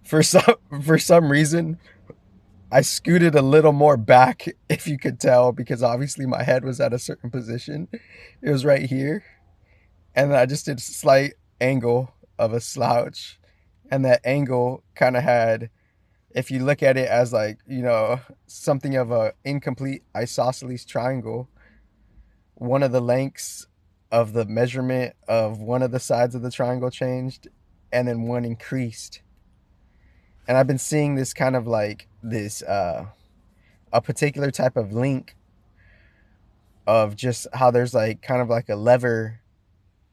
For some reason, I scooted a little more back, if you could tell, because obviously my head was at a certain position. It was right here, and then I just did a slight angle of a slouch, and that angle kind of had, if you look at it as like, something of a incomplete isosceles triangle, one of the lengths of the measurement of one of the sides of the triangle changed, and then one increased. And I've been seeing this kind of like this a particular type of link of just how there's like kind of like a lever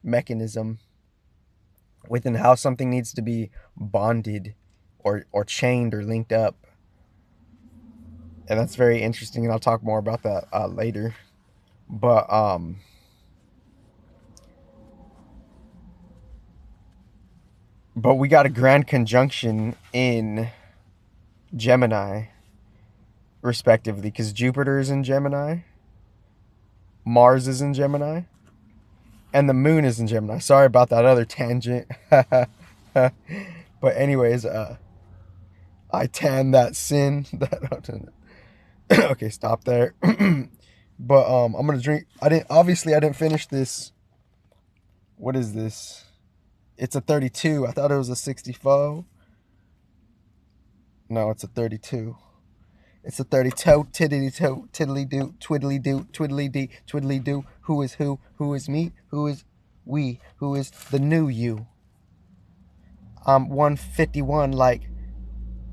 mechanism within how something needs to be bonded or chained or linked up. And that's very interesting, and I'll talk more about that later. But we got a grand conjunction in Gemini, respectively, because Jupiter is in Gemini, Mars is in Gemini, and the moon is in Gemini. Sorry about that other tangent. But anyways, I tan that sin. Okay, stop there. But I'm gonna drink. I didn't finish this. What is this? It's a 32. I thought it was a 64. No, it's a 32. It's a 32. Tiddly toe, tiddly do, twiddly do, twiddly dee, twiddly do. Who is who? Who is me? Who is we? Who is the new you? I'm 151 like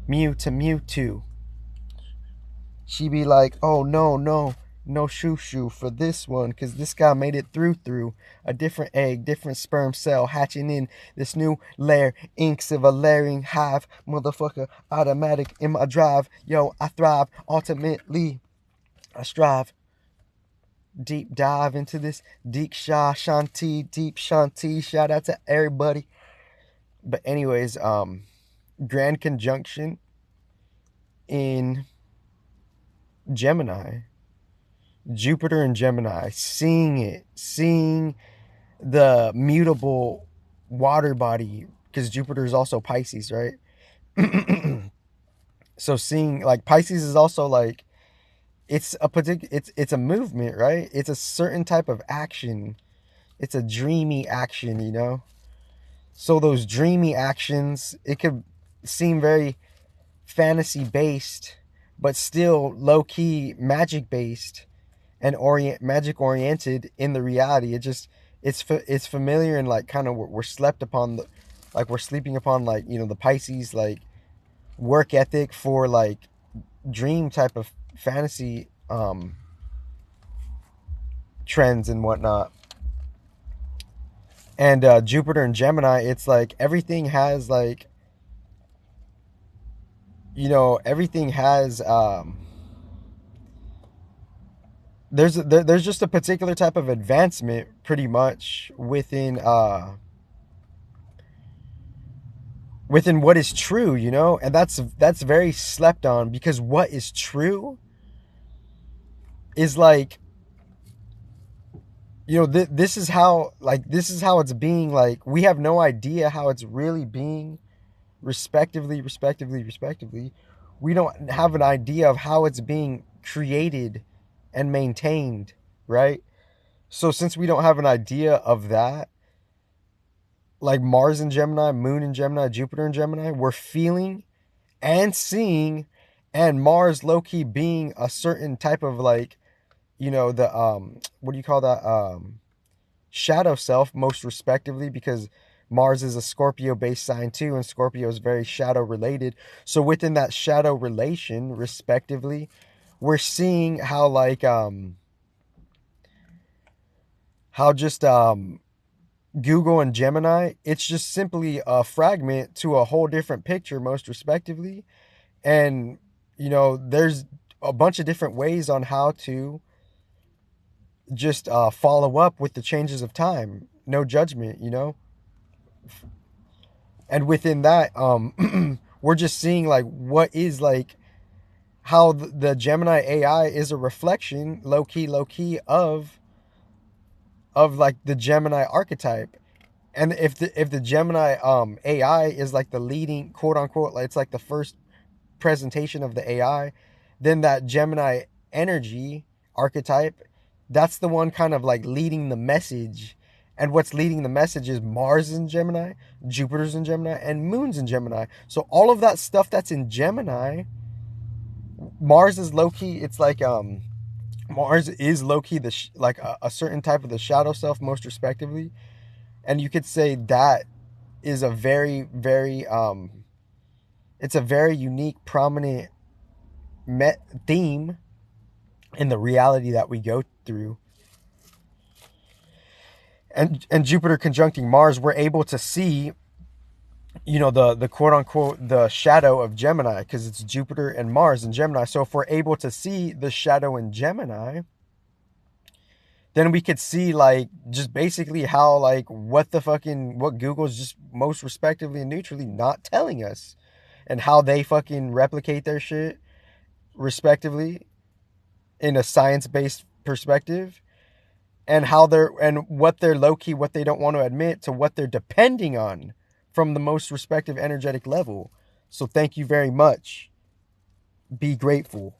Mew to Mewtwo. She be like, oh no, no, no shoo for this one, because this guy made it through a different egg, different sperm cell hatching in this new layer, inks of a layering hive, motherfucker, automatic in my drive. Yo, I thrive, ultimately, I strive. Deep dive into this deep shanti, shout out to everybody. But anyways, grand conjunction in Gemini, Jupiter and Gemini, seeing the mutable water body, because Jupiter is also Pisces, right? So seeing like Pisces is also like, it's a movement, right? It's a certain type of action. It's a dreamy action. So those dreamy actions, it could seem very fantasy based, but still low key magic based and magic oriented in the reality. It's familiar, and like kind of we're slept upon like we're sleeping upon, like, the Pisces like work ethic for like dream type of fantasy trends and whatnot. And Jupiter and Gemini, it's like everything has like, everything has there's just a particular type of advancement pretty much within what is true, and that's very slept on, because what is true is like, this is how it's being, like, we have no idea how it's really being, respectively. We don't have an idea of how it's being created and maintained, right? So since we don't have an idea of that, like Mars in Gemini, Moon in Gemini, Jupiter in Gemini, we're feeling and seeing, and Mars low-key being a certain type of like, the what do you call that, shadow self, most respectively, because Mars is a Scorpio based sign too, and Scorpio is very shadow related. So within that shadow relation, respectively, we're seeing how like how just Google and Gemini, it's just simply a fragment to a whole different picture, most respectively. And there's a bunch of different ways on how to just follow up with the changes of time. No judgment. And within that, we're just seeing like what is like how the Gemini AI is a reflection, low key, of like the Gemini archetype. And if the Gemini AI is like the leading, quote unquote, like it's like the first presentation of the AI, then that Gemini energy archetype, that's the one kind of like leading the message. And what's leading the message is Mars in Gemini, Jupiter's in Gemini, and Moon's in Gemini. So all of that stuff that's in Gemini, Mars is low key. It's like Mars is low key like a certain type of the shadow self, most respectively. And you could say that is a very, very it's a very unique, prominent theme in the reality that we go through. And Jupiter conjuncting Mars, we're able to see, you know, the quote unquote the shadow of Gemini, because it's Jupiter and Mars in Gemini. So if we're able to see the shadow in Gemini, then we could see like just basically how like what Google's just most respectively and neutrally not telling us, and how they fucking replicate their shit respectively in a science-based perspective, and how what they're low-key, what they don't want to admit, to what they're depending on from the most respective energetic level. So thank you very much. Be grateful.